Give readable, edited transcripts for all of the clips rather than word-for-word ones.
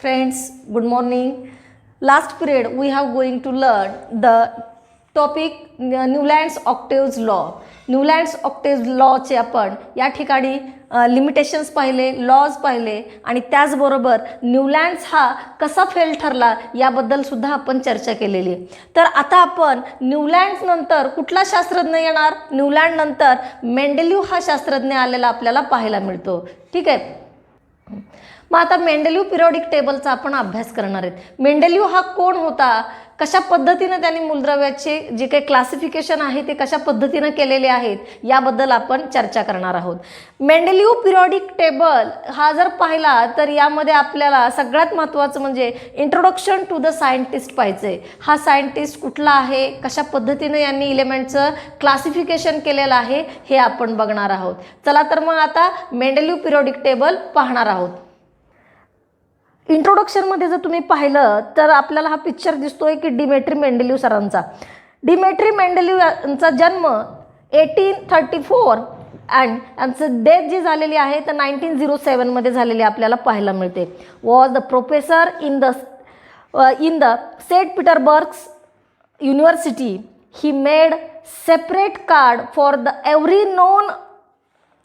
Friends, good morning. Last period we have going to learn the topic Newland's octaves law. Newlands octave लॉचे आपण या ठिकाणी limitations पाहिले, lodge पाहिले आणि त्याचबरोबर न्यूलँड्स हा कसा फेल ठरला याबद्दल सुद्धा आपण चर्चा केलेली आहे. तर आता आपण न्यूलँड्स नंतर कुठला शास्त्रज्ञ येणार? न्यूलँड नंतर मेंडेलिव्ह हा शास्त्रज्ञ आलेला आपल्याला पाहायला मिळतो. ठीक आहे. मग आता मेंडेलिव्ह पिरियॉडिक टेबलचा आपण अभ्यास करणार आहेत. मेंडेलिव्ह हा कोण होता? कशा पद्धतीने त्यांनी मूलद्रव्याचे जे काही क्लासिफिकेशन आहे ते कशा पद्धतीने केलेले आहेत याबद्दल आपण चर्चा करणार आहोत. मेंडेलिव्ह पिरियॉडिक टेबल हा जर पाहिला तर यामध्ये आपल्याला सगळ्यात महत्त्वाचं म्हणजे इंट्रोडक्शन टू द सायंटिस्ट पाहिजे. हा सायंटिस्ट कुठला आहे, कशा पद्धतीने यांनी इलेमेंटचं क्लासिफिकेशन केलेलं आहे हे आपण बघणार आहोत. चला तर मग आता मेंडेलिव्ह पिरियॉडिक टेबल पाहणार आहोत. इंट्रोडक्शनमध्ये जर तुम्ही पाहिलं तर आपल्याला हा पिक्चर दिसतोय की डिमेट्री मेंडेलिव्ह सरांचा. डिमेट्री मेंडेलिव्ह यांचा जन्म 1834 अँड यांचं डेथ जी झालेली आहे तर 1907 मध्ये झालेली आपल्याला पाहायला मिळते. Was the professor in the Saint Petersburg university. He made separate card for the every known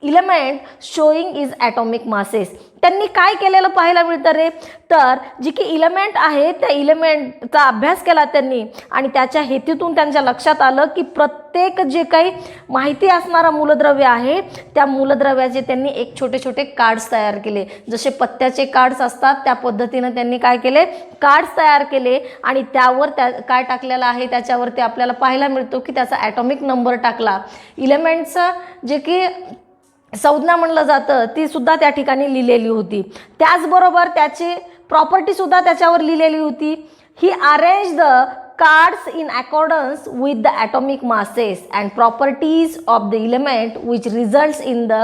element showing is atomic masses. त्यांनी काय केलेलं पाहायला मिळतं रे, तर जी की इलेमेंट आहे त्या इलेमेंटचा अभ्यास केला त्यांनी आणि त्याच्या हेतूतून त्यांच्या लक्षात आलं की प्रत्येक जे काही माहिती असणारा मूलद्रव्य आहे त्या मूलद्रव्याचे त्यांनी एक छोटे छोटे कार्ड्स तयार केले. जसे पत्त्याचे कार्ड्स असतात त्या पद्धतीनं त्यांनी काय केले, कार्ड्स तयार केले आणि त्यावर काय टाकलेलं आहे त्याच्यावरती आपल्याला पाहायला मिळतो की त्याचा ॲटॉमिक नंबर टाकला. इलेमेंटचं जे की संज्ञा म्हणलं जातं ती सुद्धा त्या ठिकाणी लिहिलेली होती. त्याचबरोबर त्याची प्रॉपर्टी सुद्धा त्याच्यावर लिहिलेली होती. ही arrange the cards in accordance with the atomic masses and properties of the element which results in the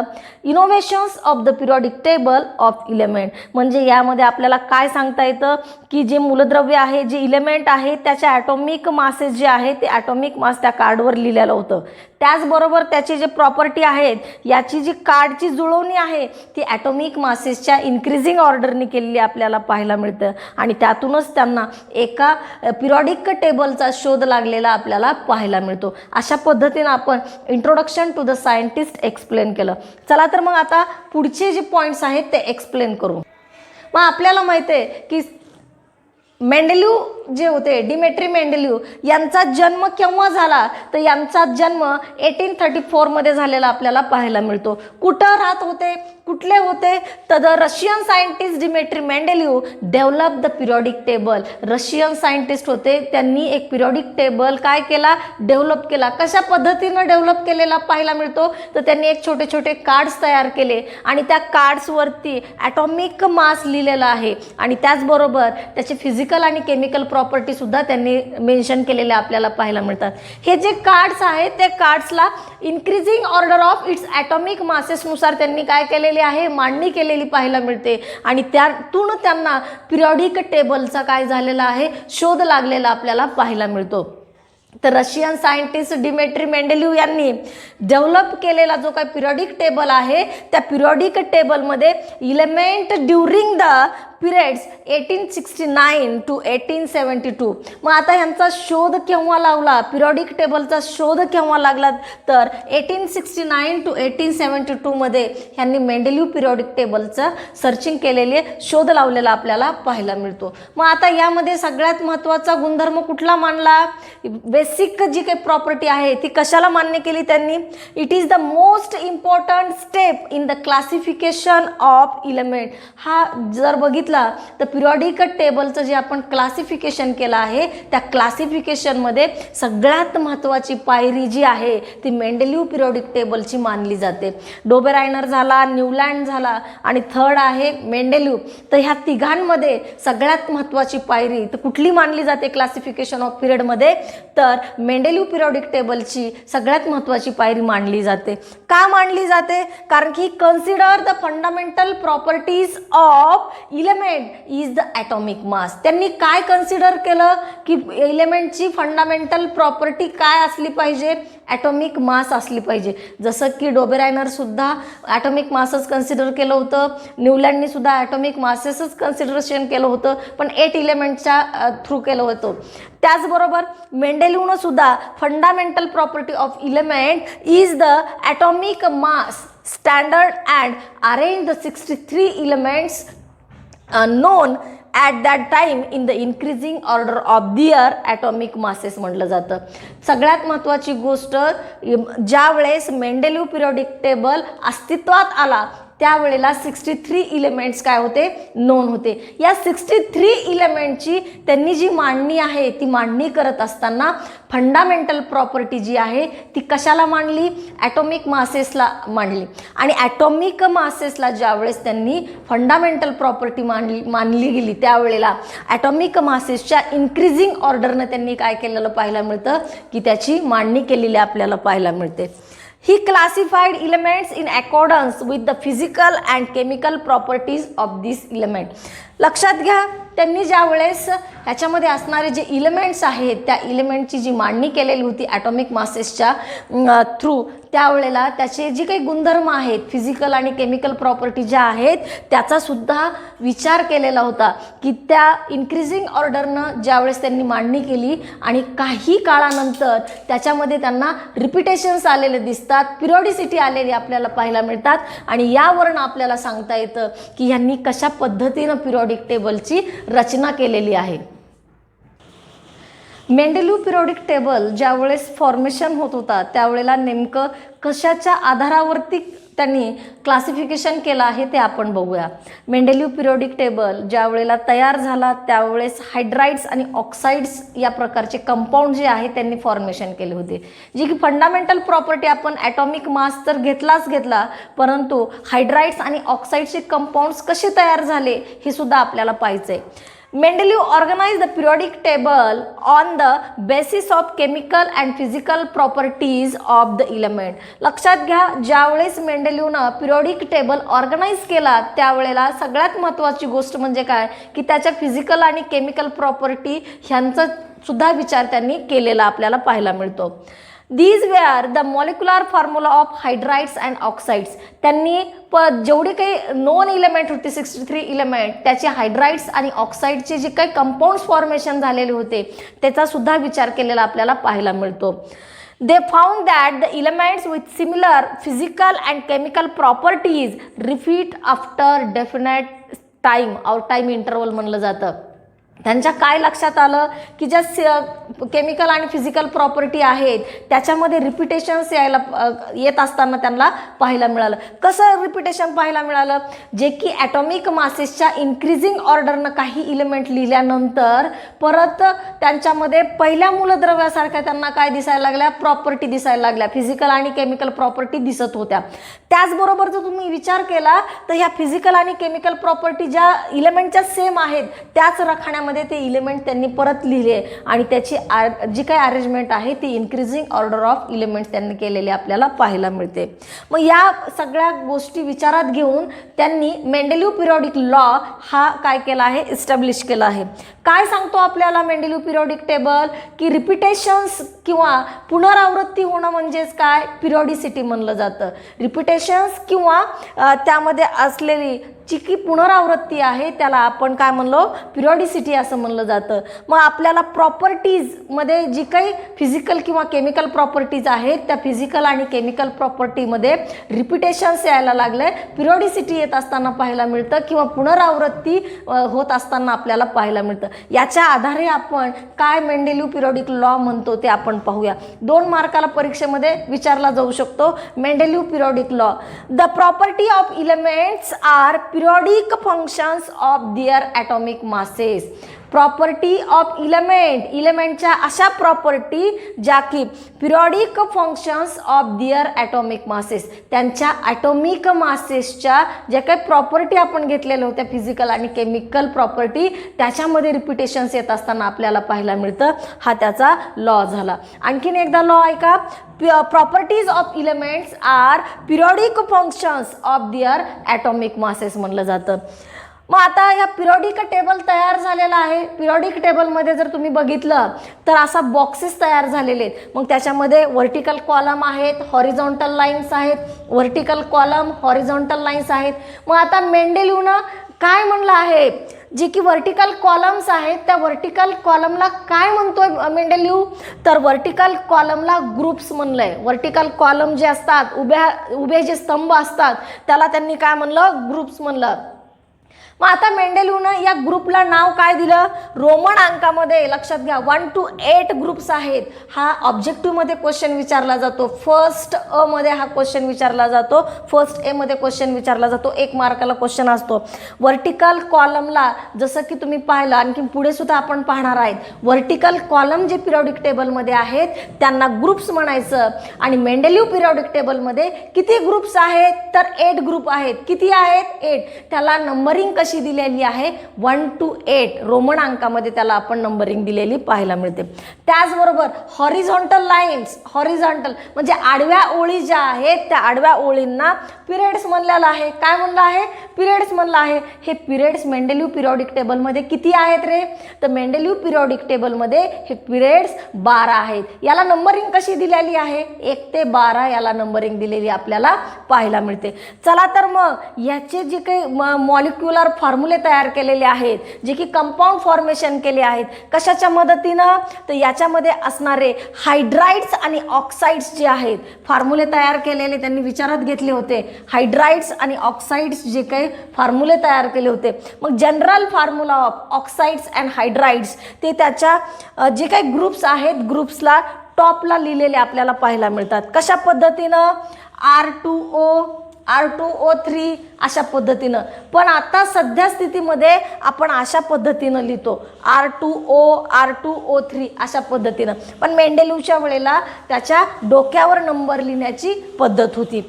innovations of the periodic table of element. म्हणजे यामध्ये आपल्याला काय सांगता येतं की जे मूलद्रव्य आहे, जे इलेमेंट आहे त्याच्या ॲटॉमिक मासेस जे आहे ते ॲटॉमिक मास त्या कार्डवर लिहिलेलं होतं. त्याचबरोबर त्याची जे प्रॉपर्टी आहेत याची जी कार्डची जुळवणी आहे ती ॲटॉमिक मासेसच्या इन्क्रीजिंग ऑर्डरने केलेली आपल्याला पाहायला मिळतं आणि त्यातूनच त्यांना एका पिरियॉडिक टेबलचा शोध लागलेला आपल्याला पाहायला मिळतो. अशा पद्धतीने आपण introduction to the scientist explain केलं. चला तर मग आता पुढचे जे पॉईंट्स आहेत ते एक्सप्लेन करू. मग आपल्याला माहिती आहे की मेंडेलिव्ह जे होते, डिमेट्री मेंडेलिव्ह यांचा जन्म केव्हा झाला तर यांचा जन्म 1834 मध्ये झालेला आपल्याला पाहायला मिळतो. कुठं राहत होते, कुठले होते तर the Russian scientist Dmitri Mendeleev develop the periodic table. Russian scientist होते, त्यांनी एक पिरियॉडिक टेबल काय केला, डेव्हलप केला. कशा पद्धतीनं डेव्हलप केलेला पाहायला मिळतो तर त्यांनी एक छोटे छोटे कार्ड्स तयार केले आणि त्या कार्ड्सवरती ॲटॉमिक मास लिहिलेला आहे आणि त्याचबरोबर त्याचे फिजिकल आणि केमिकल प्रॉपर्टी सुद्धा त्यांनी मेन्शन केलेले आपल्याला पाहायला मिळतात. हे जे कार्ड्स आहेत त्या कार्ड्सला increasing order of its atomic मासेसनुसार त्यांनी काय केलेले आहे, मांडणी केलेली पाहायला मिळते आणि त्यातून त्यांना पिरियॉडिक टेबलचा काय झालेला आहे, शोध लागलेला आपल्याला पाहायला मिळतो. तर रशियन सायंटिस्ट डिमेट्री मेंडेलिव्ह यांनी डेव्हलप केलेला जो काही पिरियॉडिक टेबल आहे त्या पिरियॉडिक टेबलमध्ये element during the periods 1869 to 1872. मग आता यांचा शोध केव्हा लागला, पिरियॉडिक टेबलचा शोध केव्हा लागला तर 1869 to 1872 मध्ये यांनी मेंडेलिव्ह पिरियॉडिक टेबलचं सर्चिंग केलेले, शोध लावलेला आपल्याला पाहायला मिळतो. मग आता यामध्ये सगळ्यात महत्त्वाचा गुणधर्म कुठला मानला, बेसिक जी काही प्रॉपर्टी आहे ती कशाला मान्य केली त्यांनी, it is the most important step in the classification of element. हा जर बघितला तर पिरियॉडिक टेबलचं जे आपण क्लासिफिकेशन केलं आहे त्या क्लासिफिकेशनमध्ये सगळ्यात महत्त्वाची पायरी जी आहे ती मेंडेलिव्ह पिरियॉडिक टेबलची मानली जाते. डोबेरायनर झाला, न्यूलँड झाला आणि थर्ड आहे मेंडेलिव्ह. तर ह्या तिघांमध्ये सगळ्यात महत्त्वाची पायरी तर कुठली मानली जाते क्लासिफिकेशन ऑफ पिरियडमध्ये तर मेंडेलिव्ह पिरियडिक टेबलची सगळ्यात महत्त्वाची पायरी मांडली जाते. का मांडली जाते? कारण की consider the fundamental properties of element is the atomic mass. त्यांनी काय कन्सिडर केलं की इलेमेंटची फंडामेंटल प्रॉपर्टी काय असली पाहिजे? ॲटॉमिक मास असली पाहिजे. जसं की डोबेरायनर सुद्धा ॲटॉमिक मासच कन्सिडर केलं होतं, न्यूलँडनी सुद्धा ॲटॉमिक मासेसच कन्सिडरेशन केलं होतं, पण 8 इलेमेंटच्या थ्रू केलं होतं. त्याचबरोबर मेंडेलिव्हनं सुद्धा fundamental property of element is the atomic mass standard and arrange the 63 elements known at that time in the increasing order of their atomic masses म्हटलं जातं. सगळ्यात महत्त्वाची गोष्ट, ज्या वेळेस मेंडेलिव्ह पिरियडिक टेबल अस्तित्वात आला त्यावेळेला 63 इलेमेंट्स काय होते? नोन होते. या 63 इलेमेंटची त्यांनी जी मांडणी आहे ती मांडणी करत असताना फंडामेंटल प्रॉपर्टी जी आहे ती कशाला मांडली? ॲटॉमिक मासेसला मांडली. आणि ॲटॉमिक मासेसला ज्यावेळेस त्यांनी फंडामेंटल प्रॉपर्टी मानली गेली त्यावेळेला ॲटॉमिक मासेसच्या इन्क्रीजिंग ऑर्डरनं त्यांनी काय केलेलं पाहायला मिळतं की त्याची मांडणी केलेली आपल्याला पाहायला मिळते. He classified elements in accordance with the physical and chemical properties of this element. लक्षात घ्या, त्यांनी ज्या वेळेस ह्याच्यामध्ये असणारे जे इलेमेंट्स आहेत त्या इलेमेंटची जी मांडणी केलेली होती ॲटॉमिक मासेसच्या थ्रू, त्यावेळेला त्याचे जे काही गुणधर्म आहेत फिजिकल आणि केमिकल प्रॉपर्टी ज्या आहेत त्याचा सुद्धा विचार केलेला होता की त्या इन्क्रीजिंग ऑर्डरनं ज्यावेळेस त्यांनी मांडणी केली आणि काही काळानंतर त्याच्यामध्ये त्यांना रिपिटेशन्स आलेले दिसतात, पिरियॉडिसिटी आलेली आपल्याला पाहायला मिळतात. आणि यावरून आपल्याला सांगता येतं की ह्यांनी कशा पद्धतीनं पिरियॉडिक टेबलची रचना केलेली आहे. मेंडेलिव्ह पिरियडिक टेबल ज्यावेळेस फॉर्मेशन होत होता त्यावेळेला नेमकं कशाच्या आधारावरती त्यांनी क्लासिफिकेशन केलं आहे ते आपण बघूया. मेंडेलिव्ह पिरियडिक टेबल ज्या वेळेला तयार झाला त्यावेळेस हायड्राइड्स आणि ऑक्साइड्स या प्रकारचे कंपाऊंड जे आहे त्यांनी फॉर्मेशन केले होते. जी की फंडामेंटल प्रॉपर्टी आपण ॲटॉमिक मास तर घेतला, परंतु हायड्राइड्स आणि ऑक्साइड्सचे कंपाऊंड्स कसे तयार झाले हे सुद्धा आपल्याला पाहायचं आहे. Mendeleev organized the periodic table on the basis of chemical and physical properties of the element. लक्षात घ्या, ज्यावेळेस मेंडेलिव्हनं पिरियडिक टेबल ऑर्गनाइज केला त्यावेळेला सगळ्यात महत्त्वाची गोष्ट म्हणजे काय की त्याच्या फिजिकल आणि केमिकल प्रॉपर्टी ह्यांचा सुद्धा विचार त्यांनी केलेला आपल्याला पाहायला मिळतो. These were the molecular formula of hydrides and oxides. त्यांनी जेवढे काही नॉन इलेमेंट होते 63 इलेमेंट त्याचे हायड्राइड्स आणि ऑक्साइडचे जे काही कंपाऊंड्स फॉर्मेशन झालेले होते त्याचा सुद्धा विचार केलेला आपल्याला पाहायला मिळतो. They found that the elements with similar physical and chemical properties repeat after definite time or time interval म्हणलं जातं. त्यांच्या काय लक्षात आलं की ज्या केमिकल आणि फिजिकल प्रॉपर्टी आहेत त्याच्यामध्ये रिपिटेशन्स येत असताना त्यांना पाहायला मिळालं. कसं रिपिटेशन पाहायला मिळालं? जे की ॲटॉमिक मासेसच्या इन्क्रीजिंग ऑर्डरनं काही इलेमेंट लिहिल्यानंतर परत त्यांच्यामध्ये पहिल्या मूलद्रव्यासारख्या त्यांना काय दिसायला लागल्या? प्रॉपर्टी दिसायला लागल्या, फिजिकल आणि केमिकल प्रॉपर्टी दिसत होत्या. त्याचबरोबर जर तुम्ही विचार केला तर ह्या फिजिकल आणि केमिकल प्रॉपर्टी ज्या इलेमेंटच्या सेम आहेत त्याच रखाण्यामध्ये ते इलेमेंट त्यांनी परत लिहिले आणि त्याची जी काही अरेंजमेंट आहे ती इन्क्रीजिंग ऑर्डर ऑफ इलेमेंट्स त्यांनी केलेले आपल्याला पाहायला मिळते. मग या सगळ्या गोष्टी विचारात घेऊन त्यांनी मेंडेलिव्ह पिरियडिक लॉ हा काय केला आहे? इस्टॅब्लिश केला आहे. काय सांगतो आपल्याला मेंडेलिव्ह पिरियडिक टेबल की रिपिटेशन्स किंवा पुनरावृत्ती होणं म्हणजेच काय? पिरियॉडिसिटी म्हणलं जातं. रिपिटेशन्स किंवा त्यामध्ये असलेली जी की पुनरावृत्ती आहे त्याला आपण काय म्हणलो? पिरियॉडिसिटी असं म्हणलं जातं. मग आपल्याला प्रॉपर्टीजमध्ये जी काही फिजिकल किंवा केमिकल प्रॉपर्टीज आहेत त्या फिजिकल आणि केमिकल प्रॉपर्टीमध्ये रिपिटेशन्स यायला लागले, पिरियॉडिसिटी येत असताना पाहायला मिळतं किंवा पुनरावृत्ती होत असताना आपल्याला पाहायला मिळतं. याच्या आधारे आपण काय मेंडेलिव्ह पिरियडिक लॉ म्हणतो ते आपण पाहूया. 2 मार्काला परीक्षेमध्ये विचारला जाऊ शकतो. Mendeleev periodic law, the property of elements are periodic functions of their atomic masses. Property of इलेमेंटच्या अशा प्रॉपर्टी ज्या की periodic functions of their atomic masses, त्यांच्या ॲटॉमिक मासेसच्या ज्या काही प्रॉपर्टी आपण घेतलेल्या होत्या फिजिकल आणि केमिकल प्रॉपर्टी, त्याच्यामध्ये रिपिटेशन्स येत असताना आपल्याला पाहायला मिळतं. हा त्याचा लॉ झाला. आणखीन एकदा लॉ ऐका. Properties of elements are periodic functions of their atomic masses म्हणलं जातं. मग आता ह्या पिरियॉडिक टेबल तयार झालेला आहे. पिरियॉडिक टेबलमध्ये जर तुम्ही बघितलं तर असा बॉक्सेस तयार झालेले आहेत. मग त्याच्यामध्ये व्हर्टिकल कॉलम आहेत, हॉरिझॉन्टल लाईन्स आहेत, व्हर्टिकल कॉलम, हॉरिझॉन्टल लाईन्स आहेत. मग आता मेंडेलिव्हनं काय म्हणलं आहे, जे की व्हर्टिकल कॉलम्स आहेत त्या व्हर्टिकल कॉलमला काय म्हणतोय मेंडेलिव्ह, तर व्हर्टिकल कॉलमला ग्रुप्स म्हणलंय. व्हर्टिकल कॉलम जे असतात, उभे जे स्तंभ असतात त्याला त्यांनी काय म्हणलं, ग्रुप्स म्हणलं. मग आता मेंडेलिव्हनं या ग्रुपला नाव काय दिलं, रोमन अंकामध्ये लक्षात घ्या 1 to 8 ग्रुप्स आहेत. हा ऑब्जेक्टिव्हमध्ये क्वेश्चन विचारला जातो. फर्स्ट अ मध्ये हा क्वेश्चन विचारला जातो, फर्स्ट ए मध्ये क्वेश्चन विचारला जातो, 1 मार्काला क्वेश्चन असतो. व्हर्टिकल कॉलमला जसं की तुम्ही पाहिलं, आणखी पुढे सुद्धा आपण पाहणार आहेत, व्हर्टिकल कॉलम जे पिरियॉडिक टेबलमध्ये आहेत त्यांना ग्रुप्स म्हणायचं. आणि मेंडेलिव्ह पिरियॉडिक टेबलमध्ये किती ग्रुप्स आहेत, तर 8 ग्रुप आहेत. किती आहेत, 8. त्याला नंबरिंग कशी दिलेली आहे, 1 to 8 रोमन अंकामध्ये त्याला आपण नंबरिंग दिलेली पाहायला मिळते. त्याचबरोबर हॉरिझॉन्टल लाईन्स, हॉरिझॉन्टल म्हणजे आडव्या ओळी ज्या आहेत त्या आडव्या ओळींना पिरियड्स म्हणलेलं आहे. काय म्हणलं आहे, पिरियड्स म्हणलं आहे. हे पिरियड्स मेंडेलिव्ह पिरियॉडिक टेबलमध्ये किती आहेत रे, तर मेंडेलिव्ह पिरियॉडिक टेबलमध्ये हे पिरियड्स 12 आहेत. याला नंबरिंग कशी दिलेली आहे, 1 ते 12 याला नंबरिंग दिलेली आपल्याला पाहायला मिळते. चला तर मग याचे जे काही मॉलिक्युलर फॉर्म्युले तयार केलेले आहेत, जे की कंपाऊंड फॉर्मेशन केले आहेत, कशाच्या मदतीनं, तर याच्यामध्ये असणारे हायड्राइड्स आणि ऑक्साइड्स जे आहेत फॉर्म्युले तयार केलेले त्यांनी विचारात घेतले होते. हायड्राइड्स आणि ऑक्साइड्स जे काही फॉर्म्युले तयार केले होते. मग general formula of oxides and hydrides ते त्याच्या जे काही ग्रुप्स आहेत ग्रुप्सला टॉपला लिहिलेले आपल्याला पाहायला मिळतात. कशा पद्धतीनं, R2O, R2O3 अशा पद्धतीनं. पण आता सध्या स्थितीमध्ये आपण अशा पद्धतीनं लिहितो, R2O, R2O3 अशा पद्धतीनं. पण मेंडेलिव्हच्या वेळेला त्याच्या डोक्यावर नंबर लिहिण्याची पद्धत होती.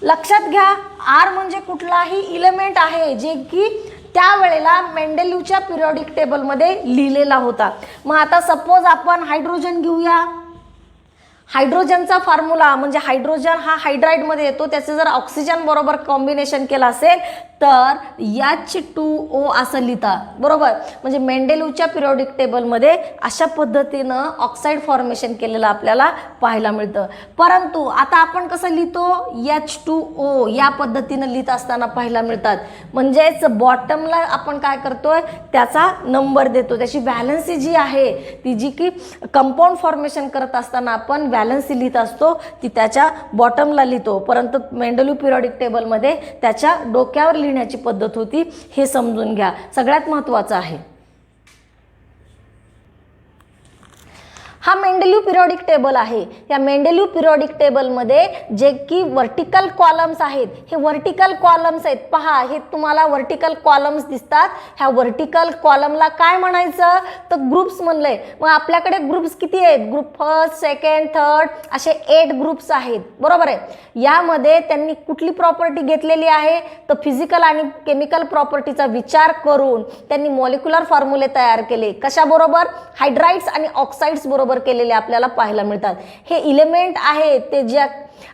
लक्षात घ्या, R म्हणजे कुठलाही इलेमेंट आहे जे की त्यावेळेला मेंडेलिव्हच्या पिरियॉडिक टेबलमध्ये लिहिलेला होता. मग आता सपोज आपण हायड्रोजन घेऊया. हायड्रोजनचा फॉर्म्युला म्हणजे हायड्रोजन हा हायड्राइडमध्ये येतो, त्याचं जर ऑक्सिजन बरोबर कॉम्बिनेशन केलं असेल तर H2O असं लिहिता, बरोबर. म्हणजे मेंडेलिव्हच्या पिरियॉडिक टेबलमध्ये अशा पद्धतीनं ऑक्साईड फॉर्मेशन केलेलं आपल्याला पाहायला मिळतं. परंतु आता आपण कसं लिहितो, H2O या पद्धतीनं लिहित असताना पाहायला मिळतात. म्हणजेच बॉटमला आपण काय करतोय, त्याचा नंबर देतो. त्याची व्हॅलन्सी जी आहे ती जी की कंपाऊंड फॉर्मेशन करत असताना आपण व्हॅलन्सी लिहित असतो ती त्याच्या बॉटमला लिहितो. परंतु मेंडेलिव्ह पिरियॉडिक टेबलमध्ये त्याच्या डोक्यावर लिहिण्याची पद्धत होती. हे समजून घ्या, सगळ्यात महत्त्वाचं आहे. हा मेंडेलिव्ह पिरियॉडिक टेबल आहे. या मेंडेलिव्ह पिरियॉडिक टेबलमध्ये जे की व्हर्टिकल कॉलम्स आहेत, हे व्हर्टिकल कॉलम्स आहेत. पहा, हे तुम्हाला व्हर्टिकल कॉलम्स दिसतात. ह्या व्हर्टिकल कॉलमला काय म्हणायचं, तर ग्रुप्स म्हणलंय. मग आपल्याकडे ग्रुप्स किती आहेत, ग्रुप फर्स्ट, सेकंड, थर्ड असे 8 ग्रुप्स आहेत, बरोबर आहे. यामध्ये त्यांनी कुठली प्रॉपर्टी घेतलेली आहे, तर फिजिकल आणि केमिकल प्रॉपर्टीचा विचार करून त्यांनी मॉलिक्युलर फॉर्म्युले तयार केले. कशाबरोबर, हायड्राइड्स आणि ऑक्साइड्स बरोबर केलेले आपल्याला पाहायला मिळतात. हे इलेमेंट आहे ते जे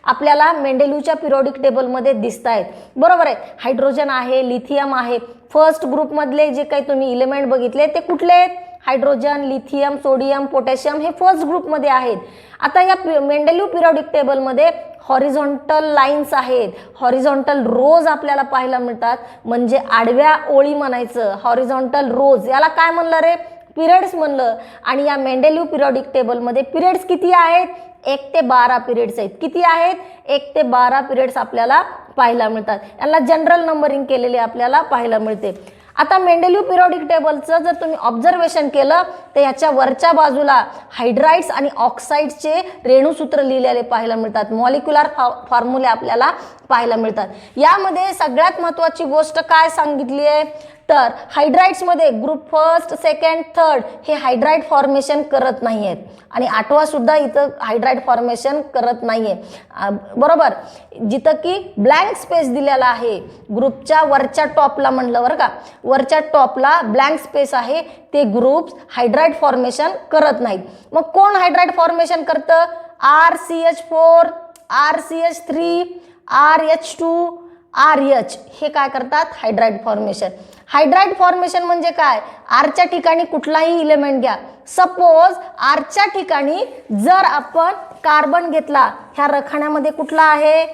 आपल्याला मेंडेलिव्हच्या पिरियॉडिक टेबलमध्ये दिसत आहेत, बरोबर आहे. हायड्रोजन आहे, लिथियम आहे. फर्स्ट ग्रुपमधले जे काही तुम्ही इलेमेंट बघितले ते कुठले आहेत, हायड्रोजन, लिथियम, सोडियम, पोटॅशियम हे फर्स्ट ग्रुपमध्ये आहेत. आता या मेंडेलिव्ह पिरियॉडिक टेबलमध्ये हॉरिझॉन्टल लाईन्स आहेत, हॉरिझॉन्टल रोज आपल्याला पाहायला मिळतात. म्हणजे आडव्या ओळी म्हणायचं, हॉरिझॉन्टल रोज. याला काय म्हणलं रे, पिरियड्स म्हणलं. आणि या मेंडेलिव्ह पिरियॉडिक टेबलमध्ये पिरियड्स किती आहेत, 1 ते 12 पिरियड्स आहेत. किती आहेत, 1 ते 12 पिरियड्स आपल्याला पाहायला मिळतात. यांना जनरल नंबरिंग केलेले आपल्याला पाहायला मिळते. आता मेंडेलिव्ह पिरियॉडिक टेबलचं जर तुम्ही ऑब्झर्वेशन केलं तर याच्या वरच्या बाजूला हायड्राइड्स आणि ऑक्साइड्सचे रेणुसूत्र लिहिलेले पाहायला मिळतात. मॉलिक्युलर फॉर्म्युले आपल्याला पाहायला मिळतात. यामध्ये सगळ्यात महत्त्वाची गोष्ट काय सांगितली आहे, तर हायड्राइड्समध्ये ग्रुप फर्स्ट, सेकंड, थर्ड हे हायड्राइड फॉर्मेशन करत नाही आहेत आणि 8वा सुद्धा इथं हायड्राइड फॉर्मेशन करत नाही आहे. बरोबर, जिथं की ब्लँक स्पेस दिलेला आहे ग्रुपच्या वरच्या टॉपला म्हणलं बरं का, वरच्या टॉपला ब्लँक स्पेस आहे, ते ग्रुप्स हायड्राइड फॉर्मेशन करत नाहीत. मग कोण हायड्राइड फॉर्मेशन करतं? RCH4, RCH3, RH2, RH हे काय करतात? Hydride formation. हायड्राइड फॉर्मेशन म्हणजे काय? आरच्या ठिकाणी कुठलाही इलेमेंट घ्या. सपोज आरच्या ठिकाणी जर आपण कार्बन घेतला, ह्या रखान्यामध्ये कुठला आहे?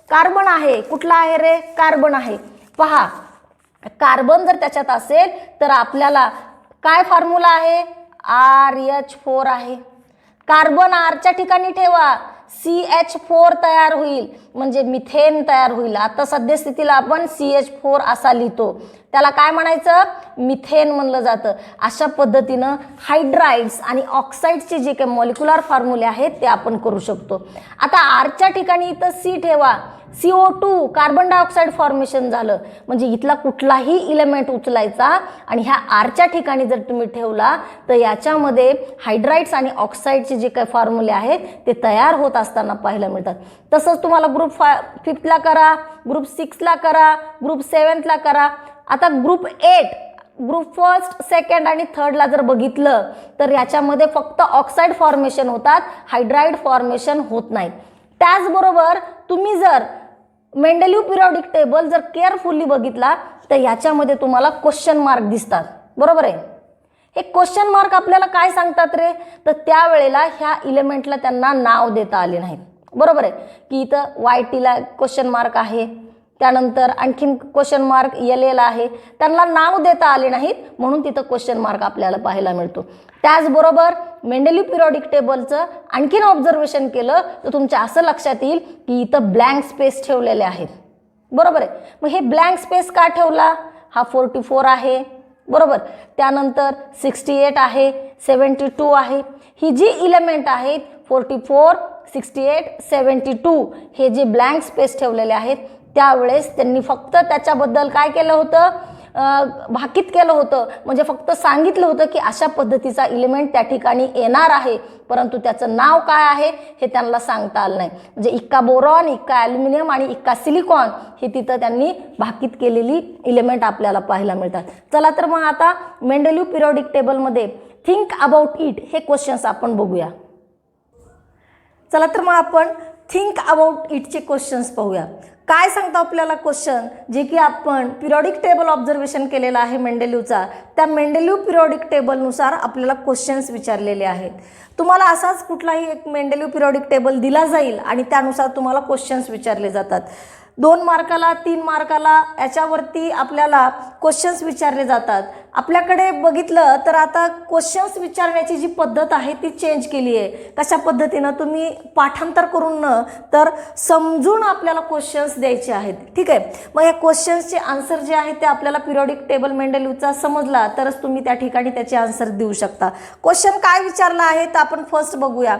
कार्बन आहे. कुठला आहे रे? कार्बन आहे. पहा, कार्बन जर त्याच्यात असेल तर आपल्याला काय फॉर्म्युला आहे? RH4 आहे. कार्बन आरच्या ठिकाणी ठेवा, CH4 तयार होईल, म्हणजे मिथेन तयार होईल. आता सद्यस्थितीला आपण CH4 असा लिहितो, त्याला काय म्हणायचं? मिथेन म्हणलं जातं. अशा पद्धतीनं हायड्राइड्स आणि ऑक्साईड्सचे जे काही मॉलिक्युलर फॉर्म्युले आहेत ते आपण करू शकतो. आता आरच्या ठिकाणी इथं C ठेवा, CO2 कार्बन डायऑक्साईड फॉर्मेशन झालं, म्हणजे इथला कुठलाही इलेमेंट उचलायचा आणि ह्या आरच्या ठिकाणी जर तुम्ही ठेवला तर याच्यामध्ये हायड्राइड्स आणि ऑक्साईडचे जे काही फॉर्म्युले आहेत ते तयार होत असताना पाहायला मिळतात. तसंच तुम्हाला ग्रुप 5ला करा, ग्रुप 6ला करा, ग्रुप 7ला करा. आता ग्रुप 8, ग्रुप फर्स्ट, सेकंड आणि थर्डला जर बघितलं तर याच्यामध्ये फक्त ऑक्साईड फॉर्मेशन होतात, हायड्राइड फॉर्मेशन होत नाहीत. त्याचबरोबर तुम्ही जर मेंडेलिव्ह पिरियॉडिक टेबल जर केअरफुली बघितला तर याच्यामध्ये तुम्हाला क्वेश्चन मार्क दिसतात. बरोबर आहे. हे क्वेश्चन मार्क आपल्याला काय सांगतात रे? तर त्यावेळेला ह्या इलेमेंटला त्यांना नाव देता आले नाहीत. बरोबर आहे की इथं YTला क्वेश्चन मार्क आहे, त्यानंतर आणखीन क्वेश्चन मार्क LA ला आहे, त्यांना नाव देता आले नाहीत म्हणून तिथं क्वेश्चन मार्क आपल्याला पाहायला मिळतो. त्याचबरोबर मेंडेलिव्ह पिरियॉडिक टेबलचं आणखीन ऑब्झर्वेशन केलं तर तुमच्या असं लक्षात येईल की इथं ब्लँक स्पेस ठेवलेले आहेत. बरोबर आहे. मग हे ब्लँक स्पेस का ठेवला? हा 44 आहे. बरोबर, त्यानंतर 68 आहे, 72 आहे. ही जी इलेमेंट आहेत 44, 68, 72 हे जे ब्लँक स्पेस ठेवलेले आहेत त्यावेळेस त्यांनी फक्त त्याच्याबद्दल काय केलं होतं? भाकीत केलं होतं, म्हणजे फक्त सांगितलं होतं की अशा पद्धतीचा इलेमेंट त्या ठिकाणी येणार आहे, परंतु त्याचं नाव काय आहे हे त्यांना सांगता आलं नाही. म्हणजे इक्का बोरॉन, इक्का ॲल्युमिनियम आणि इक्का सिलिकॉन हे तिथं त्यांनी भाकीत केलेली इलेमेंट आपल्याला पाहायला मिळतात. चला तर मग आता मेंडेलिव्ह पिरियॉडिक टेबलमध्ये थिंक अबाउट इट हे क्वेश्चन्स आपण बघूया. चला तर मग आपण थिंक अबाउट इटचे क्वेश्चन्स पाहूया. काय सांगतो आपल्याला क्वेश्चन, जे की आपण पिरियॉडिक टेबल ऑब्झर्वेशन केलेला आहे मेंडेलिव्हचा, त्या मेंडेलिव्ह पिरियॉडिक टेबलनुसार आपल्याला क्वेश्चन्स विचारलेले आहेत. तुम्हाला असाच कुठलाही एक मेंडेलिव्ह पिरियॉडिक टेबल दिला जाईल आणि त्यानुसार तुम्हाला क्वेश्चन्स विचारले जातात. 2 मार्काला, 3 मार्काला याच्यावरती आपल्याला क्वेश्चन्स विचारले जातात. आपल्याकडे बघितलं तर आता क्वेश्चन्स विचारण्याची जी पद्धत आहे ती चेंज केली आहे. कशा पद्धतीनं? तुम्ही पाठांतर करून न तर समजून आपल्याला क्वेश्चन्स द्यायचे आहेत. ठीक आहे. मग या क्वेश्चन्सचे आन्सर जे आहेत ते आपल्याला पिरियॉडिक टेबल मेंडेलिव्हचा समजला तरच तुम्ही त्या ठिकाणी त्याचे आन्सर देऊ शकता. क्वेश्चन काय विचारला आहे तर आपण फर्स्ट बघूया.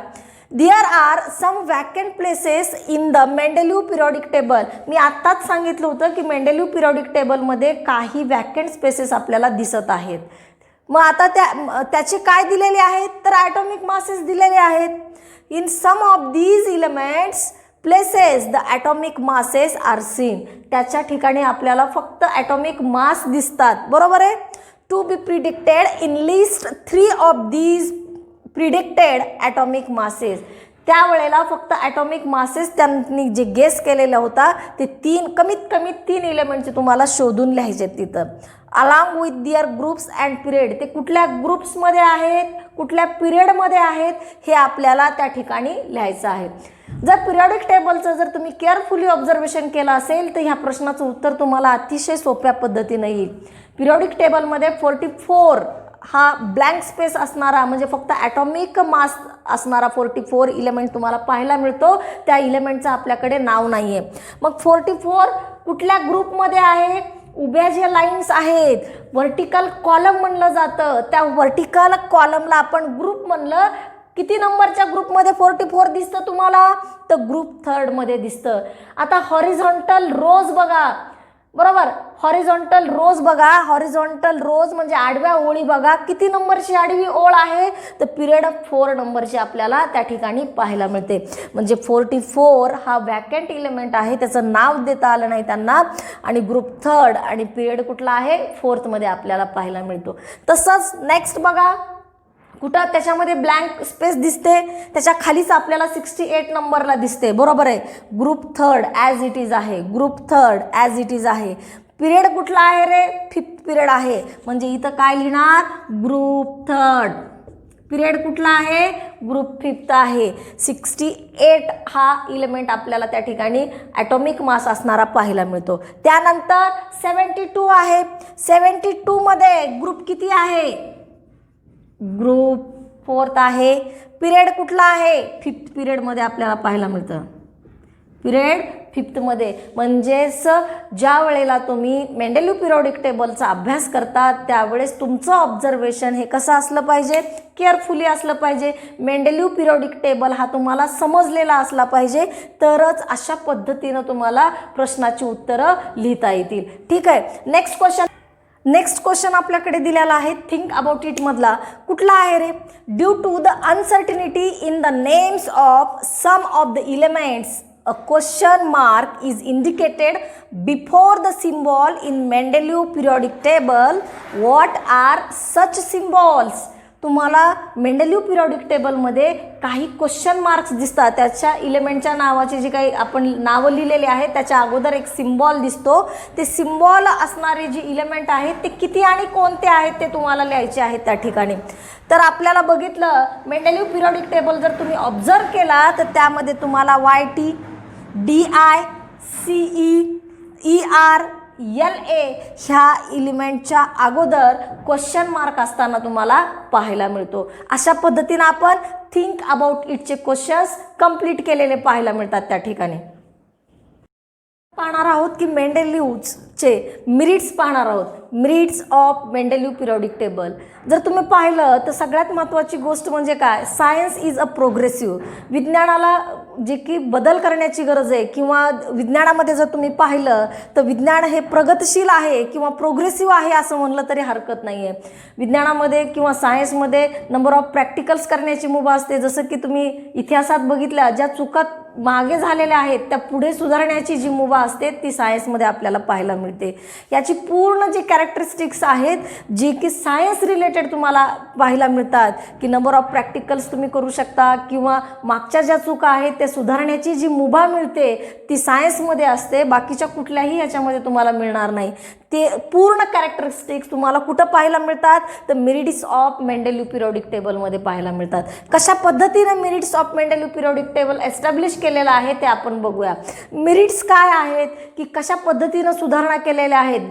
There are some vacant places in the Mendeleev periodic table. मी आत्ताच सांगितलं होतं की मेंडेलिव्ह पिरियॉडिक टेबलमध्ये काही वॅकंट स्पेसेस आपल्याला दिसत आहेत. मग आता त्याचे काय दिलेले आहेत तर ॲटॉमिक मासेस दिलेले आहेत. In some of these elements places the atomic masses are seen. त्याच्या ठिकाणी आपल्याला फक्त ॲटॉमिक मास दिसतात. बरोबर आहे. To be predicted in list 3 of these predicted atomic masses. त्यावेळेला फक्त ॲटॉमिक मासेस त्यांनी जे गेस केलेला होता ते कमीत कमी 3 एलिमेंटचे तुम्हाला शोधून लिहायचे तिथं, along with their groups and period. ते कुठल्या ग्रुप्समध्ये आहेत, कुठल्या पिरियडमध्ये आहेत हे आपल्याला त्या ठिकाणी लिहायचं आहे. जर पिरियॉडिक टेबलचं जर तुम्ही केअरफुली ऑब्झर्वेशन केलं असेल तर ह्या प्रश्नाचं उत्तर तुम्हाला अतिशय सोप्या पद्धतीने येईल. पिरियॉडिक टेबलमध्ये 44 हा ब्लँक स्पेस असणारा, म्हणजे फक्त ॲटॉमिक मास असणारा 44 इलेमेंट तुम्हाला पाहायला मिळतो. त्या इलेमेंटचं आपल्याकडे नाव नाही आहे. मग 44 कुठल्या ग्रुपमध्ये आहे? उभ्या ज्या लाईन्स आहेत व्हर्टिकल कॉलम म्हणलं जातं, त्या व्हर्टिकल कॉलमला आपण ग्रुप म्हणलं. किती नंबरच्या ग्रुपमध्ये 44 दिसतं तुम्हाला तर ग्रुप 3rd मध्ये दिसतं. आता हॉरिझॉन्टल रोज बघा, बरोबर. हॉरिझॉन्टल रोज बघा, हॉरिझॉन्टल रोज म्हणजे आडव्या ओळी बघा, किती नंबरची आडवी ओळ आहे, तर पिरियड 4 नंबरची आपल्याला त्या ठिकाणी पाहायला मिळते. म्हणजे 44 हा वॅकंट इलेमेंट आहे, त्याचं नाव देता आलं नाही त्यांना, आणि ग्रुप 3 आणि पिरियड कुठला आहे 4th मध्ये आपल्याला पाहायला मिळतो. तसंच नेक्स्ट बघा, कुठं त्याच्यामध्ये ब्लँक स्पेस दिसते, त्याच्या खालीच आपल्याला 68 नंबरला दिसते. बरोबर आहे. ग्रुप 3 ॲज इट इज आहे, ग्रुप 3 ॲज इट इज आहे. पिरियड कुठला आहे रे, 5th पिरियड आहे. म्हणजे इथं काय लिहिणार, ग्रुप 3. पिरियड कुठला आहे, ग्रुप 5th आहे. 68 हा इलेमेंट आपल्याला त्या ठिकाणी ॲटॉमिक मास असणारा पाहायला मिळतो. त्यानंतर 72 आहे. 72 मध्ये ग्रुप किती आहे, ग्रुप 4th आहे. पिरियड कुठला आहे, 5th पिरियडमध्ये आपल्याला पाहायला मिळतं. पिरियड 5th मध्ये. म्हणजेच ज्या वेळेला तुम्ही मेंडेलिव्ह पिरियोडिक टेबलचा अभ्यास करता त्यावेळेस तुमचं ऑब्झर्वेशन हे कसं असलं पाहिजे, केअरफुली असलं पाहिजे. मेंडेलिव्ह पिरियोडिक टेबल हा तुम्हाला समजलेला असला पाहिजे, तरच अशा पद्धतीनं तुम्हाला प्रश्नाची उत्तरं लिहिता येतील. ठीक आहे. नेक्स्ट क्वेश्चन आपल्याकडे दिलेला आहे थिंक अबाउट इट मधला. कुठला आहे रे, due to the uncertainty in the names of some of the elements a question mark is indicated before the symbol in Mendeleev periodic table. What are such symbols? तुम्हाला मेंडेलिव्ह periodic टेबलमध्ये काही question marks दिसतात, त्याच्या इलेमेंटच्या नावाची जी काही आपण नावं लिहिलेली आहेत त्याच्या अगोदर एक सिम्बॉल दिसतो. ते सिम्बॉल असणारे जे इलेमेंट आहेत ते किती आणि कोणते आहेत ते तुम्हाला लिहायचे आहेत त्या ठिकाणी. तर आपल्याला बघितलं मेंडेलिव्ह पिरियोडिक टेबल जर तुम्ही ऑब्झर्व केला तर त्यामध्ये तुम्हाला YT, DI, CE, ER, LA ह्या इलिमेंटच्या अगोदर क्वेश्चन मार्क असताना तुम्हाला पाहायला मिळतो. अशा पद्धतीने आपण थिंक अबाउट इटचे क्वेश्चन्स कंप्लीट केलेले पाहायला मिळतात त्या ठिकाणी. पाहणार आहोत की मेंडेलिव्हचे मिरिट्स पाहणार आहोत. मिरिट्स ऑफ मेंडेलिव्ह पिरियोडिक टेबल. जर तुम्ही पाहिलं तर सगळ्यात महत्त्वाची गोष्ट म्हणजे काय, सायन्स इज अ प्रोग्रेसिव्ह. विज्ञानाला जे की बदल करण्याची गरज आहे, किंवा विज्ञानामध्ये जर तुम्ही पाहिलं तर विज्ञान हे प्रगतशील आहे किंवा प्रोग्रेसिव्ह आहे असं म्हणलं तरी हरकत नाही आहे. विज्ञानामध्ये किंवा सायन्समध्ये नंबर ऑफ प्रॅक्टिकल्स करण्याची मुभा असते. जसं की तुम्ही इतिहासात बघितल्या ज्या चुका मागे झालेल्या आहेत त्या पुढे सुधारण्याची जी मुभा असते ती सायन्समध्ये आपल्याला पाहायला मिळते. याची पूर्ण जी कॅरेक्टरिस्टिक्स आहेत जी की सायन्स रिलेटेड तुम्हाला पाहायला मिळतात, की नंबर ऑफ प्रॅक्टिकल्स तुम्ही करू शकता किंवा मागच्या ज्या चुका आहेत त्या सुधारण्याची जी मुभा मिळते ती सायन्समध्ये असते, बाकीच्या कुठल्याही याच्यामध्ये तुम्हाला मिळणार नाही. ते पूर्ण कॅरेक्टरिस्टिक्स तुम्हाला कुठं पाहायला मिळतात तर मेरिट्स ऑफ मेंडेलिव्ह पिरियोडिक टेबलमध्ये पाहायला मिळतात. कशा पद्धतीने merits of Mendeleev periodic table establish केलेलं आहे ते आपण बघूया. मेरिट्स काय आहेत की कशा पद्धतीनं सुधारणा केलेल्या आहेत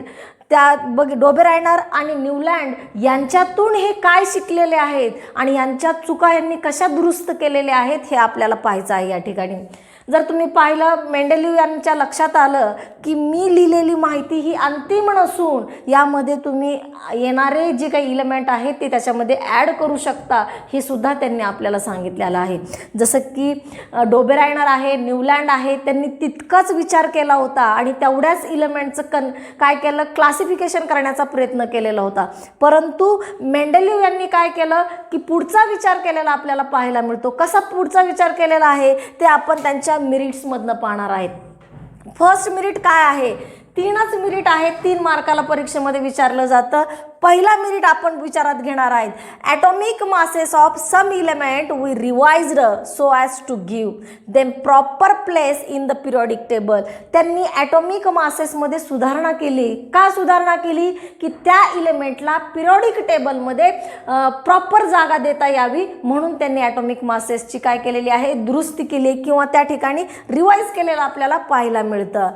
त्या डोबेरायनर आणि न्यूलँड यांच्यातून हे काय शिकलेले आहेत आणि यांच्या चुका यांनी कशा दुरुस्त केलेल्या आहेत हे आपल्याला पाहायचं आहे या ठिकाणी. जर तुम्ही पाहिलं मेंडेलिव्ह यांच्या लक्षात आलं की मी लिहिलेली माहिती ही अंतिम नसून यामध्ये तुम्ही येणारे जे काही इलेमेंट आहेत ते त्याच्यामध्ये ॲड करू शकता, हे सुद्धा त्यांनी आपल्याला सांगितलेलं आहे. जसं की डोबेरायनर आहे, न्यूलँड आहे, त्यांनी तितकाच विचार केला होता आणि तेवढ्याच इलेमेंटचं काय केलं, क्लासिफिकेशन करण्याचा प्रयत्न केलेला होता. परंतु मेंडेलिव्ह यांनी काय केलं की पुढचा विचार केलेला आपल्याला पाहायला मिळतो. कसा पुढचा विचार केलेला आहे ते आपण त्यांच्या मेरिट्समधनं पाहणार आहेत. फर्स्ट मेरिट काय आहे, 3च मेरिट आहेत, 3 मार्काला परीक्षेमध्ये विचारलं जातं. पहिला मेरिट आपण विचारात घेणार आहेत, atomic masses of some element we revised so as to give them proper place in the periodic table. त्यांनी ॲटॉमिक मासेसमध्ये सुधारणा केली. का सुधारणा केली की त्या इलेमेंटला पिरियोडिक टेबलमध्ये प्रॉपर जागा देता यावी म्हणून त्यांनी ॲटॉमिक मासेसची काय केलेली आहे, दुरुस्ती केली किंवा त्या ठिकाणी रिवाइज केलेलं आपल्याला पाहायला मिळतं.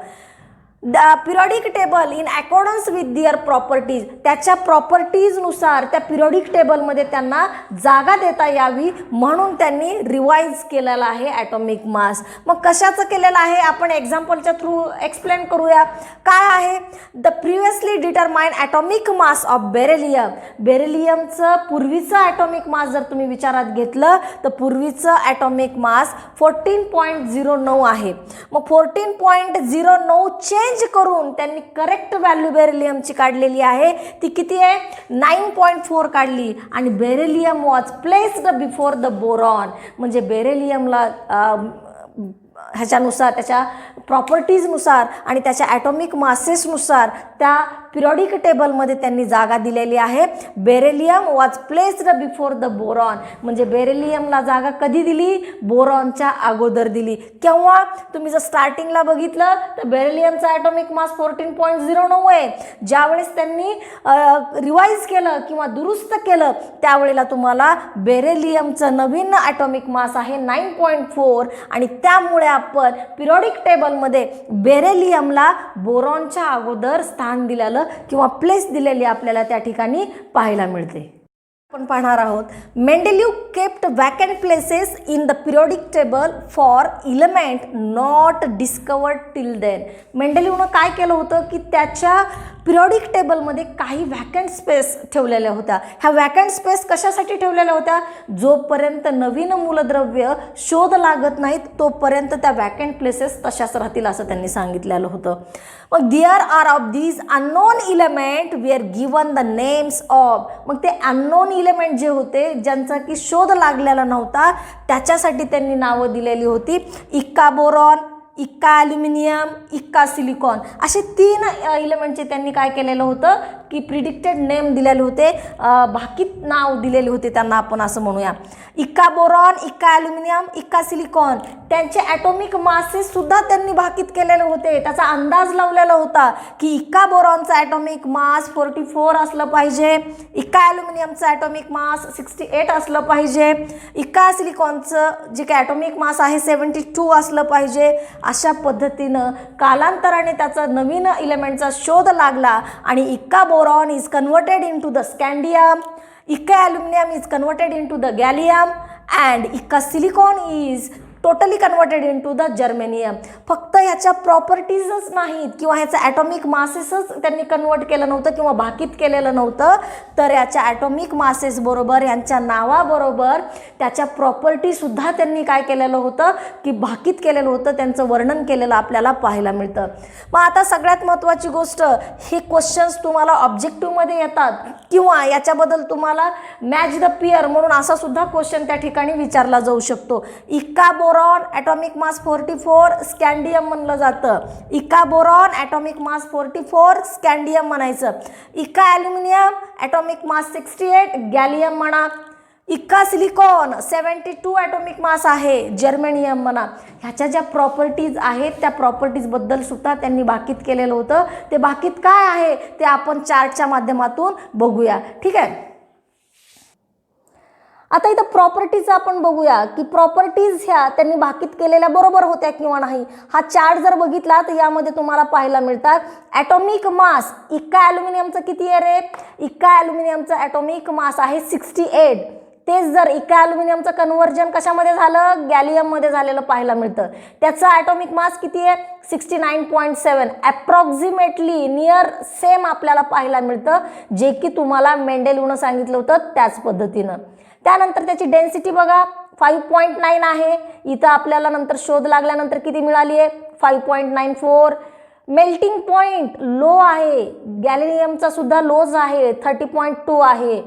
The periodic table in accordance with their properties, त्याच्या प्रॉपर्टीजनुसार त्या पिरियोडिक टेबलमध्ये त्यांना जागा देता यावी म्हणून त्यांनी रिवाइज केलेलं आहे ॲटॉमिक मास. मग कशाचं केलेलं आहे आपण एक्झाम्पलच्या थ्रू एक्सप्लेन करूया. काय आहे, the previously determine atomic mass of beryllium. बेरिलियमचं पूर्वीचं ॲटॉमिक मास जर तुम्ही विचारात घेतलं तर पूर्वीचं ॲटॉमिक मास 14.09 आहे. मग 14.09 चेंज अरेंज करून त्यांनी करेक्ट व्हॅल्यू बेरिलियमची काढलेली आहे. ती किती आहे? 9.4 काढली. आणि beryllium was placed before the boron. म्हणजे बेरिलियमला ह्याच्यानुसार, त्याच्या प्रॉपर्टीजनुसार आणि त्याच्या ॲटॉमिक मासेसनुसार त्या पिरियॉडिक टेबलमध्ये त्यांनी जागा दिलेली आहे. Beryllium was placed before the boron. म्हणजे बेरिलियमला जागा कधी दिली? बोरॉनच्या अगोदर दिली. केव्हा? तुम्ही जर स्टार्टिंगला बघितलं तर बेरिलियमचा ॲटॉमिक मास 14.09 आहे. ज्यावेळेस त्यांनी रिवाईज केलं किंवा दुरुस्त केलं त्यावेळेला तुम्हाला बेरिलियमचं नवीन ॲटॉमिक मास आहे 9.4. आणि त्यामुळे आपण पिरियॉडिक टेबलमध्ये बेरिलियमला बोरॉनच्या अगोदर स्थान दिलेलं किंवा प्लेस दिलेली आपल्याला त्या ठिकाणी पाहायला मिळते. आपण पाहणार आहोत Mendeleev kept vacant places in the periodic table for element not discovered till then. मेंडेलिवनं काय केलं होतं की त्याच्या पिरियॉडिक टेबलमध्ये काही व्हॅकंट स्पेस ठेवलेल्या होत्या. ह्या व्हॅकंट स्पेस कशासाठी ठेवलेल्या होत्या? जोपर्यंत नवीन मूलद्रव्य शोध लागत नाहीत तोपर्यंत त्या व्हॅकंट प्लेसेस तशाच राहतील असं त्यांनी सांगितलेलं होतं. मग there are of these unknown element we are given the names of. मग ते अननोन इलेमेंट जे होते ज्यांचा की शोध लागलेला नव्हता त्याच्यासाठी त्यांनी नावं दिलेली होती. इक्का बोरॉन, इक्का ॲल्युमिनियम, इक्का सिलिकॉन असे 3 इलेमेंटचे त्यांनी काय केलेलं होतं की प्रिडिक्टेड नेम दिलेले होते, भाकीत नाव दिलेले होते त्यांना, आपण असं म्हणूया. इक्का बोरॉन, इक्का ॲल्युमिनियम, इक्का सिलिकॉन त्यांचे ॲटॉमिक मासेस सुद्धा त्यांनी भाकीत केलेले होते. त्याचा अंदाज लावलेला होता की इक्का बोरॉनचा ॲटॉमिक मास 44 असलं पाहिजे, इक्का ॲल्युमिनियमचं ॲटॉमिक मास 68 असलं पाहिजे, इक्का सिलिकॉनचं जे काही ॲटॉमिक मास आहे 72 असलं पाहिजे. अशा पद्धतीनं कालांतराने त्याचा नवीन इलेमेंटचा शोध लागला आणि इक्का boron is converted into the scandium, इक्का aluminium is converted into the gallium and इक्का silicon is totally converted into the germanium. फक्त ह्याच्या प्रॉपर्टीजच नाहीत किंवा ह्याचं ॲटॉमिक मासेसच त्यांनी कन्वर्ट केलं नव्हतं किंवा भाकीत केलेलं नव्हतं, तर याच्या ॲटॉमिक मासेस बरोबर यांच्या नावाबरोबर त्याच्या प्रॉपर्टीसुद्धा त्यांनी काय केलेलं होतं की भाकीत केलेलं होतं, त्यांचं वर्णन केलेलं आपल्याला पाहायला मिळतं. मग आता सगळ्यात महत्त्वाची गोष्ट, हे क्वेश्चन्स तुम्हाला ऑब्जेक्टिव्हमध्ये येतात किंवा याच्याबद्दल तुम्हाला मॅच द पियर म्हणून असा सुद्धा क्वेश्चन त्या ठिकाणी विचारला जाऊ शकतो. इक्का बोरॉन ॲटॉमिक मास 44 स्कँडियम म्हणलं जातं. इक्का बोरॉन ॲटॉमिक मास 44 स्कँडियम म्हणायचं. इक्का ॲल्युमिनियम ॲटॉमिक मास 68 गॅलियम म्हणा. इक्का सिलिकॉन 72 ॲटॉमिक मास आहे जर्मेनियम म्हणा. ह्याच्या ज्या प्रॉपर्टीज आहेत त्या प्रॉपर्टीजबद्दल सुद्धा त्यांनी भाकीत केलेलं होतं. ते भाकीत काय आहे ते आपण चार्टच्या माध्यमातून बघूया. ठीक आहे. आता इथं प्रॉपर्टीज आपण बघूया की प्रॉपर्टीज ह्या त्यांनी भाकीत केलेल्या बरोबर होत्या किंवा नाही. हा चार्ट जर बघितला तर यामध्ये तुम्हाला पाहायला मिळतात ॲटॉमिक मास इक्का ॲल्युमिनियमचं किती आहे रे? इक्का ॲल्युमिनियमचं ॲटॉमिक मास आहे 68. तेच जर इक्का ॲल्युमिनियमचं कन्व्हर्जन कशामध्ये झालं? गॅलियममध्ये झालेलं पाहायला मिळतं. त्याचा ॲटॉमिक मास किती आहे? 69.7. ॲप्रॉक्सिमेटली नियर सेम आपल्याला पाहायला मिळतं, जे की तुम्हाला मेंडेलिवनं सांगितलं होतं त्याच पद्धतीनं. त्यानंतर त्याची डेन्सिटी बघा 5.9 आहे. इथं आपल्याला नंतर शोध लागल्यानंतर किती मिळाली आहे? 5.94. मेल्टिंग पॉईंट लो आहे, गॅलियमचा सुद्धा लोज आहे 30.2 आहे.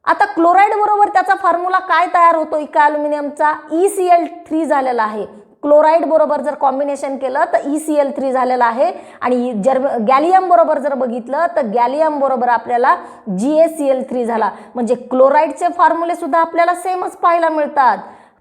आता क्लोराईड बरोबर त्याचा फॉर्म्युला काय तयार होतो? इक्का ॲल्युमिनियमचा ECl3 झालेला आहे. क्लोराईड बरोबर जर कॉम्बिनेशन केलं तर ECl3 झालेला आहे. आणि गॅलियम बरोबर जर बघितलं तर गॅलियम बरोबर आपल्याला GaCl3 झाला. म्हणजे क्लोराईडचे फॉर्म्युले सुद्धा आपल्याला सेमच पाहायला मिळतात.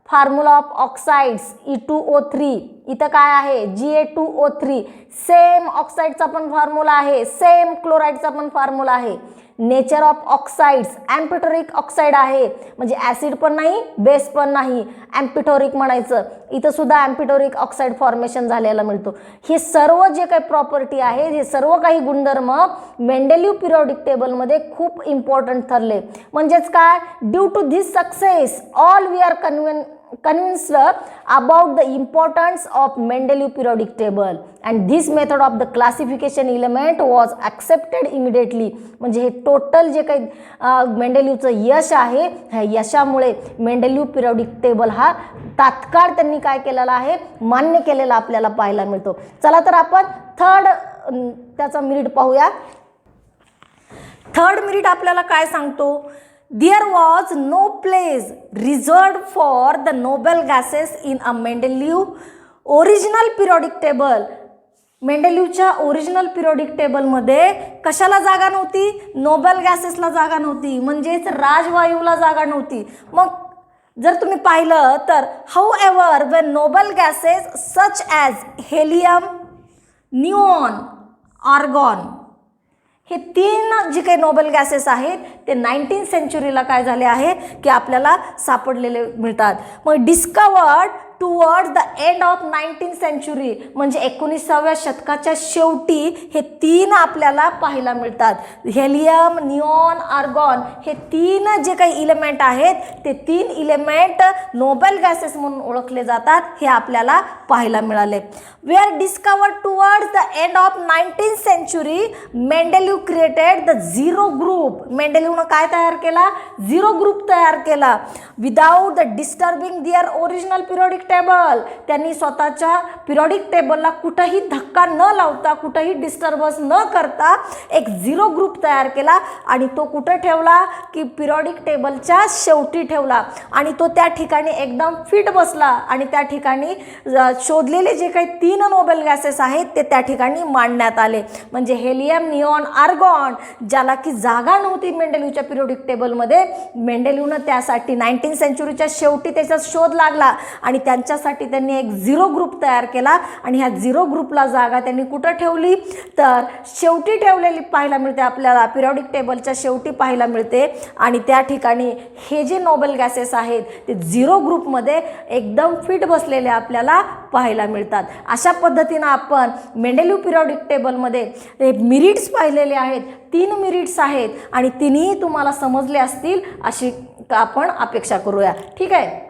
फॉर्म्युला ऑफ ऑक्साइड्स E2O3, इथं काय आहे? Ga2O3. सेम ऑक्साईडचा पण फॉर्म्युला आहे, सेम क्लोराईडचा पण फॉर्म्युला आहे. नेचर ऑफ ऑक्साइड्स ॲम्पिटोरिक ऑक्साईड आहे, म्हणजे ॲसिड पण नाही बेस पण नाही, ॲम्पिटोरिक म्हणायचं. इथं सुद्धा ॲम्पिटोरिक ऑक्साईड फॉर्मेशन झालेला मिळतो. हे सर्व जे काही प्रॉपर्टी आहे, हे सर्व काही गुणधर्म मेंडेलिव पिरियॉडिक टेबलमध्ये खूप इम्पॉर्टंट ठरले. म्हणजेच काय? Due to this success all we are convinced about the importance of Mendeleev periodic table and this method of the classification element was accepted immediately. म्हणजे हे टोटल जे काही मेंडेलिवचं यश आहे, ह्या यशामुळे मेंडेलिव पिरियॉडिक टेबल हा तात्काळ त्यांनी काय केलेला आहे? मान्य केलेला आपल्याला पाहायला मिळतो. चला तर आपण थर्ड त्याचा मिनिट पाहूया. थर्ड मिनिट आपल्याला काय सांगतो, there was no place reserved for the noble gases in a Mendeleev original periodic table. मेंडेलिव्हच्या ओरिजिनल पिरियॉडिक टेबलमध्ये कशाला जागा नव्हती, नोबेल गॅसेसला जागा नव्हती, म्हणजेच राजवायूला जागा नव्हती. मग जर तुम्ही पाहिलं तर how ever Wien Nobel gases such as helium, neon, argon हे 3 जे काही नोबेल गॅसेस आहेत ते 19th सेंचुरीला काय झाले आहे की आपल्याला सापडलेले मिळतात. मग discovered towards the end of 19th century म्हणजे 19व्या शतकाच्या शेवटी हे 3 आपल्याला पाहायला मिळतात. हेलियम, निऑन, आर्गॉन हे 3 जे काही इलेमेंट आहेत ते 3 इलेमेंट नोबेल गॅसेस म्हणून ओळखले जातात, हे आपल्याला पाहायला मिळाले. Were discovered towards the end of 19th century Mendeleev created the zero group. मेंडेलिव्हनं काय तयार केला, झिरो ग्रुप तयार केला. Without the disturbing their original periodic table. त्यांनी स्वतःच्या पिरियॉडिक टेबलला कुठंही धक्का न लावता, कुठंही डिस्टर्बन्स न करता एक झिरो ग्रुप तयार केला आणि तो कुठं ठेवला की पिरियॉडिक टेबलच्या शेवटी ठेवला आणि तो त्या ठिकाणी एकदम फिट बसला आणि त्या ठिकाणी शोधलेले जे काही 3 नोबेल गॅसेस आहेत ते त्या ठिकाणी मांडण्यात आले. म्हणजे हेलियम, निऑन, आर्गॉन ज्याला की जागा नव्हती मेंडेलिव्हच्या पिरियॉडिक टेबलमध्ये, मेंडेलिव्हनं त्यासाठी 19th सेंचुरीच्या शेवटी त्याचा शोध लागला आणि त्यांच्यासाठी त्यांनी एक झिरो ग्रुप तयार केला आणि ह्या झिरो ग्रुपला जागा त्यांनी कुठं ठेवली तर शेवटी ठेवलेली पाहायला मिळते, आपल्याला पिरियॉडिक टेबलच्या शेवटी पाहायला मिळते. आणि त्या ठिकाणी हे जे नोबेल गॅसेस आहेत ते झिरो ग्रुपमध्ये एकदम फिट बसलेले आपल्याला पाहायला मिळतात. अशा पद्धतीनं आपण मेंडेलिव्ह पिरियॉडिक टेबलमध्ये मिरिट्स पाहिलेले आहेत. 3 मिरिट्स आहेत आणि तिन्ही तुम्हाला समजले असतील अशी आपण अपेक्षा करूया. ठीक आहे.